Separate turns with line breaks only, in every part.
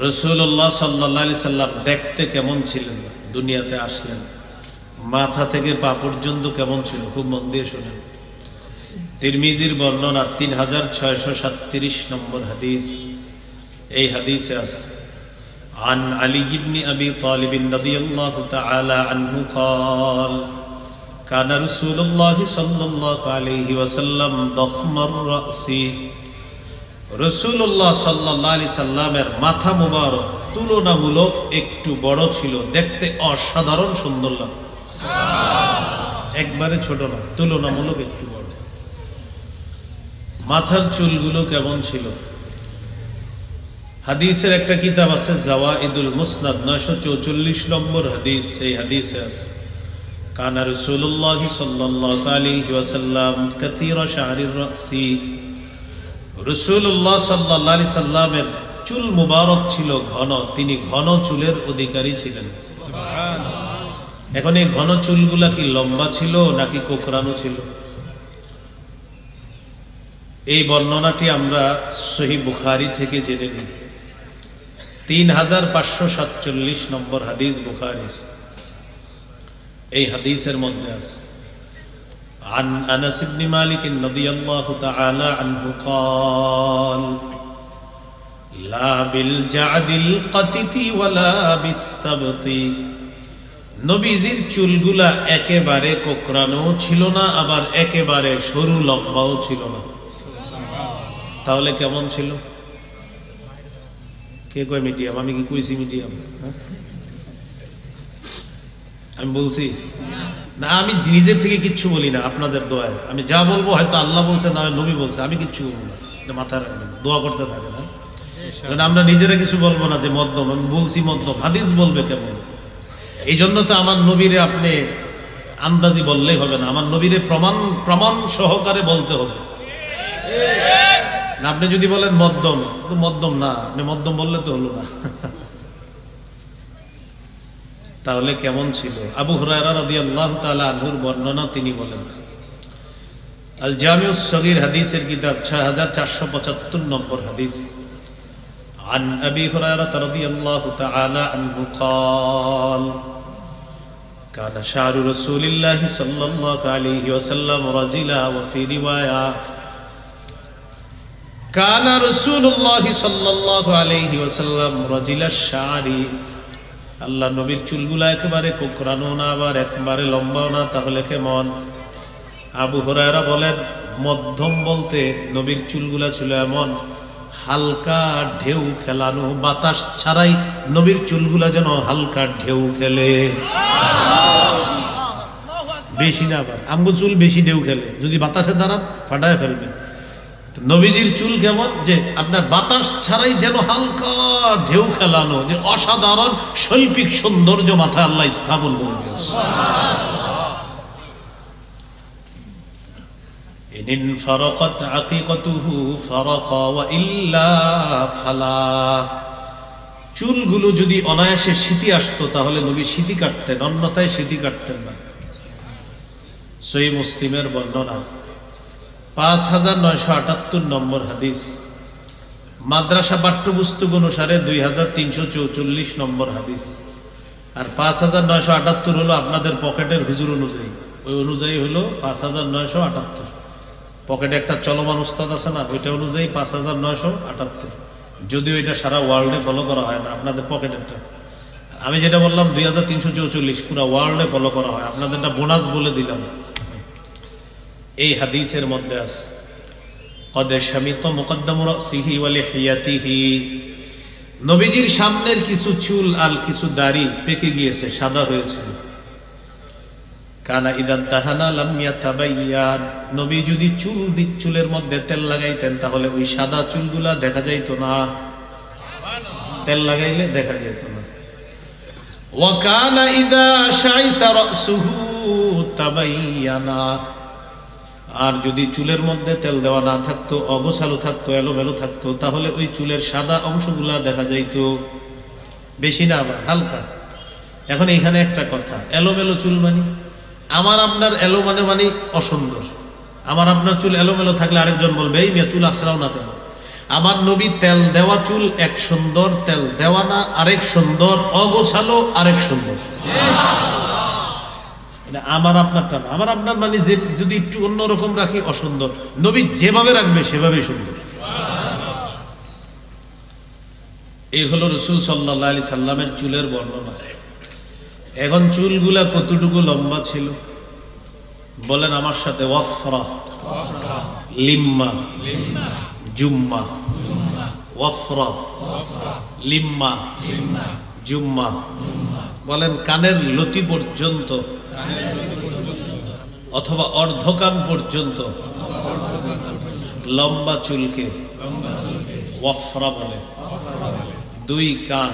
রাসূলুল্লাহ সাল্লাল্লাহু আলাইহি সাল্লাম দেখতে কেমন ছিলেন, দুনিয়াতে আসলেন, মাথা থেকে পা পর্যন্ত কেমন ছিল, খুব মন দিয়ে শুনেন। তিরমিজির বর্ণনা 3637 নম্বর হাদিস। এই হাদিসে আছে عن علي بن أبي طالب رضي الله تعالى عنه قال كان رسول الله صلى الله عليه وسلم ضخم الرأس রাসূলুল্লাহ সাল্লাল্লাহু আলাইহি সাল্লামের মাথা মুবারক তুলনামূলক একটু বড় ছিল, দেখতে অসাধারণ সুন্দর লাগতো। একবারে ছোট না, তুলনামূলক একটু বড়। মাথার চুলগুলো কেমন ছিল? হাদিসের একটা কিতাব আছে জাওয়াইদুল মুসনাদ 944 নম্বর হাদিস। এই হাদিসে আছে কানা রাসূলুল্লাহ সাল্লাল্লাহু আলাইহি ওয়াসাল্লাম কাসীরা শা'রির রাসি। রাসূলুল্লাহ সাল্লাল্লাহু আলাইহি সাল্লামের চুল মুবারক ছিল ঘন, তিনি ঘন চুলের অধিকারী ছিলেন। সুবহানাল্লাহ। এখন এই ঘন চুলগুলা কি লম্বা ছিল নাকি কোকড়ানো ছিল? এই বর্ণনাটি আমরা সহিহ বুখারী থেকে জেনে নিই। 3547 নম্বর হাদিস বুখারীর। এই হাদিসের মধ্যে আছে عن أنس بن مالك رضي الله تعالى عنه قال لا بالجعد القتت ولا بالسبط। নবীজির চুলগুলা একেবারে কোকড়ানো ছিল না, আবার একেবারে সরু লম্বাও ছিল না। তাহলে কেমন ছিল? কে কয় মিডিয়াম? আমি কি কইছি মিডিয়াম? আমি বলছি না, আমি নিজে থেকে কিচ্ছু বলি না, আপনাদের দোয়ায় আমি যা বলবো হয়তো আল্লাহ বলছে, না নবী বলছে, আমি কিচ্ছু বলবো না। মাথায় রাখবেন, দোয়া করতে থাকে না। আমরা নিজেরা কিছু বলবো না যে মধ্যম, আমি বলছি মধ্যম। হাদিস বলবে কেমন? এই জন্য তো আমার নবীরে আপনি আন্দাজি বললেই হবে না, আমার নবীরে প্রমাণ সহকারে বলতে হবে। আপনি যদি বলেন মধ্যম, তো মধ্যম না, আপনি মধ্যম বললে তো হলো না। তাহলে কেমন ছিল? আবু হুরায়রা রাদিয়াল্লাহু তাআলা আনহুর বর্ণনা, তিনি বলেন আল জামিউস সগীর হাদিসের কিতাব 6475 নম্বর হাদিস। عن أبي هريرة رضي الله تعالى عنه قال كان شعر رسول الله صلى الله عليه وسلم رجلا وفي رواية كان رسول الله صلى الله عليه وسلم رجل الشعر। আল্লাহ নবীর চুলগুলা একেবারে কোকড়ানো না, আবার একেবারে লম্বাও না। তাহলে কেমন? আবু হুরায়রা বলেন মধ্যম বলতে নবীর চুলগুলা ছিল এমন হালকা ঢেউ খেলানো, বাতাস ছাড়াই নবীর চুলগুলা যেন হালকা ঢেউ খেলে। বেশি না, আবার আমগো চুল বেশি ঢেউ খেলে, যদি বাতাসে দাঁড়ান ফাটায় ফেলবে। নবীজির চুল কেমন? যে আপনার বাতাস ছাড়াই যেন হালকা ঢেউ খেলানো, যে অসাধারণ শৈল্পিক সৌন্দর্য মাথায় আল্লাহ স্থাপন করে দিয়েছে। ইন ফারাকাত আকিকাতুহু ফারাকা ওয়া ইল্লা ফালা। চুলগুলো যদি অনায়াসে শীতি আসতো তাহলে নবী শীতি কাটতেন, অন্যথায় শীতি কাটতেন না। সহিহ মুসলিমের বর্ণনা 5978 নম্বর হাদিস। মাদ্রাসা পাঠ্যপুস্তক অনুসারে 2344 নম্বর হাদিস। আর 5978 হলো আপনাদের পকেটের হুজুর অনুযায়ী, ওই অনুযায়ী হলো 5978। পকেটে একটা চলমান উস্তাদ আছে না, ওইটা অনুযায়ী 5978। যদিও এটা সারা ওয়ার্ল্ডে ফলো করা হয় না, আপনাদের পকেটেরটা। আমি যেটা বললাম 2344 পুরো ওয়ার্ল্ডে ফলো করা হয়, আপনাদেরটা বোনাস বলে দিলাম। এই হাদিসের মধ্যে আছে কদ শামিত মুকদ্দামু রাসিহি ওয়া লিহিয়াতিহি। নবীজির সামনের কিছু চুল আর কিছু দাড়ি পেকে গিয়েছে, সাদা হয়েছে। কানা ইদা তাহানা লাম ইয়াতাবাইয়ান। নবী যদি চুলের মধ্যে তেল লাগাইতেন তাহলে ওই সাদা চুলগুলা দেখা যাইতো না, তেল লাগাইলে দেখা যাইতো না। ওয়া কানা ইদা শাইতা রাসুহু তাবাইয়ানা। আর যদি চুলের মধ্যে তেল দেওয়া না থাকতো, অগোছালো থাকতো, এলোমেলো থাকতো, তাহলে ওই চুলের সাদা অংশগুলা দেখা যাইতো। বেশি না, আবার হালকা। এখন এখানে একটা কথা, এলোমেলো চুল মানে আমার আপনার এলো মানে অসুন্দর। আমার আপনার চুল এলোমেলো থাকলে আরেকজন বলবে এই মেয়ে চুল আছড়াও না কেন। আমার নবী তেল দেওয়া চুল এক সুন্দর, তেল দেওয়া না আরেক সুন্দর, অগোছালো আরেক সুন্দর। আমার আপনারটা না, আমার আপনার মানে যে যদি একটু অন্যরকম রাখি অসুন্দর, নবী যেভাবে রাখবে সেভাবেই সুন্দর। এই হলো রাসূল সাল্লাল্লাহু আলাইহি সাল্লামের চুলের বর্ণনা। এখন চুলগুলা কতটুকু লম্বা ছিল বলেন আমার সাথে? ওয়াফরা, লিম্মা, জুম্মা। ওয়াফরা, লিম্মা, জুম্মা। বলেন কানের লতি পর্যন্ত অথবা অর্ধকান পর্যন্ত লম্বা চুলকে ওয়াফরা বলে। দুই কান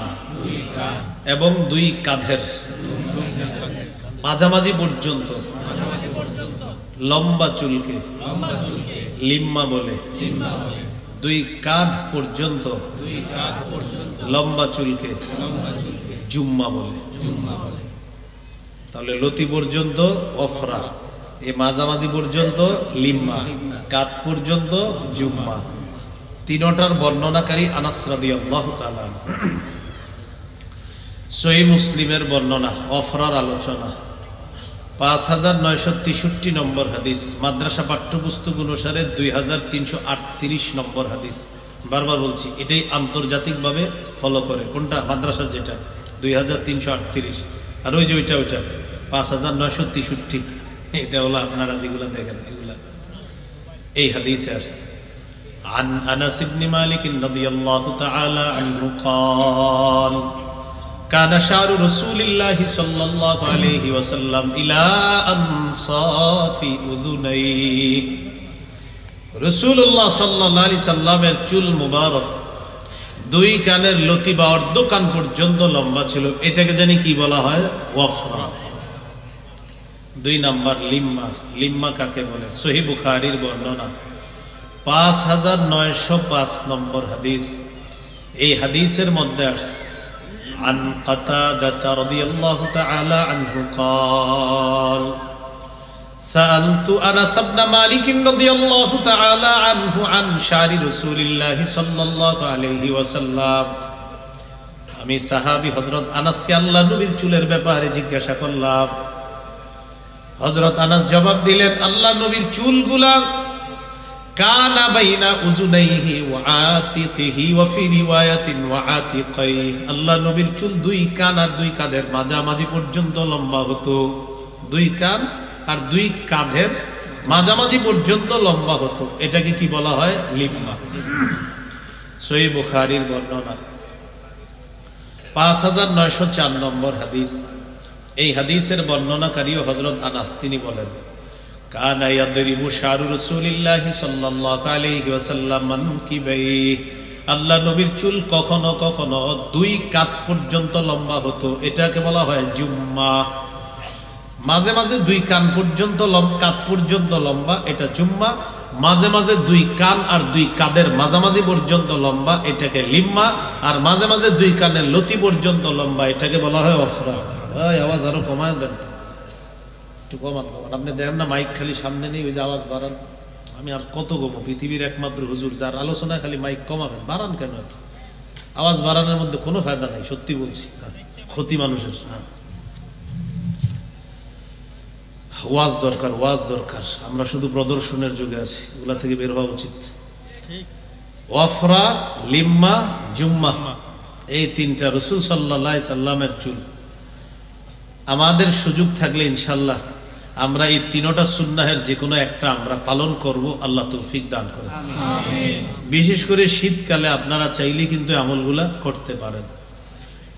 এবং দুই কাঁধের মাঝামাঝি পর্যন্ত লম্বা চুলকে লিম্মা বলে। দুই কাঁধ পর্যন্ত লম্বা চুলকে জুম্মা বলে। তাহলে লতি পর্যন্ত ওফরা, এ মাঝামাঝি পর্যন্ত লিম্মা, কাঁধ পর্যন্ত জুম্মা। তিনটার বর্ণনাকারী আনাস রাদিয়াল্লাহু তাআলা। সহিহ মুসলিমের বর্ণনা, ওফরার আলোচনা 5963 নম্বর হাদিস, মাদ্রাসা পাঠ্যপুস্তক অনুসারে 2338 নম্বর হাদিস। বারবার বলছি এটাই আন্তর্জাতিকভাবে ফলো করে। কোনটা? মাদ্রাসার যেটা 2338, আর ওই যে ওইটা 5963, এটা হলো আপনারা যেগুলো দেখেন এগুলা। এই হাদিসে আসছে عن أنس بن مالك رضي الله تعالى عنه قال كان شعر رسول الله صلى الله عليه وسلم إلى أنصاف أذنيه। রাসূলুল্লাহ সাল্লাল্লাহু আলাইহি সাল্লামের চুল মুবারক দুই কানের লতি বা অর্ধ কান পর্যন্ত লম্বা ছিল। এটাকে জানি কি বলা হয়? ওয়াফরা। দুই নাম্বার লিম্মা। লিম্মা কাকে বলে? সহিহ বুখারীর বর্ণনা 5905 নম্বর হাদিস। এই হাদিসের মধ্যে আসছে عن قتادة رضي الله تعالى عنه قال سألت أنس بن مالك رضي الله تعالى عنه عن شعر رسول الله صلى الله عليه وسلم। আমি সাহাবী হযরত আনাসকে আল্লাহ নবীর চুলের ব্যাপারে জিজ্ঞাসা করলাম। হযরত আনাস জবাব দিলেন, আল্লাহ নবীর চুলগুলা কানা বাইনা উযুনাইহি ওয়া আতিকিহি ওয়া ফি রিওয়ায়াতিন ওয়া আতিকাইহি। আল্লাহ নবীর চুল দুই কান আর দুই কাঁধের মাঝামাঝি পর্যন্ত লম্বা হতো। দুই কান আর দুই কাঁধের মাঝামাঝি পর্যন্ত লম্বা হতো। এটাকে কি বলা হয়? লিম্মা। সহিহ বুখারীর বর্ণনা 5904 নম্বর হাদিস। এই হাদিসের বর্ণনাকারী হযরত আনাস, তিনি বলেন কানা ইয়াদরিবু শারু রাসূলিল্লাহি সাল্লাল্লাহু আলাইহি ওয়াসাল্লাম মানকিবাইহি। আল্লাহ নবীর চুল কখনো কখনো দুই কাঁধ পর্যন্ত লম্বা হতো। এটাকে বলা হয় জুম্মা। মাঝে মাঝে দুই কান পর্যন্ত কাঁধ পর্যন্ত লম্বা, এটা জুম্মা। মাঝে মাঝে দুই কান আর দুই কাঁধের মাঝামাঝি পর্যন্ত লম্বা, এটাকে লিম্মা। আর মাঝে মাঝে দুই কানের লতি পর্যন্ত লম্বা, এটাকে বলা হয় ওফরা। এই আওয়াজ আরো কমায় দেন, একটু কমান। আপনি দেখেন না মাইক খালি সামনে নেই, ওই যে আওয়াজ বাড়ান। আমি আর কত কমো? পৃথিবীর একমাত্র হুজুর যার আলোচনায় খালি মাইক কমাবেন, বাড়ান কেন? এত আওয়াজ বাড়ানোর মধ্যে কোনো ফায়দা নাই, সত্যি বলছি, ক্ষতি মানুষের। ওয়াজ দরকার, ওয়াজ দরকার। আমরা শুধু প্রদর্শনের যুগে আছি, এগুলা থেকে বের হওয়া উচিত। ওয়াফরা, লিম্মা, জুম্মা, এই তিনটা রাসূল সাল্লাল্লাহু আলাইহি সাল্লামের চুল। আমাদের সুযোগ থাকলে ইনশাআল্লাহ আমরা এই তিনটা সুন্নাহের যে কোনো একটা আমরা পালন করব। আল্লাহ তৌফিক দান করেন। বিশেষ করে শীতকালে আপনারা চাইলে কিন্তু আমলগুলা করতে পারেন।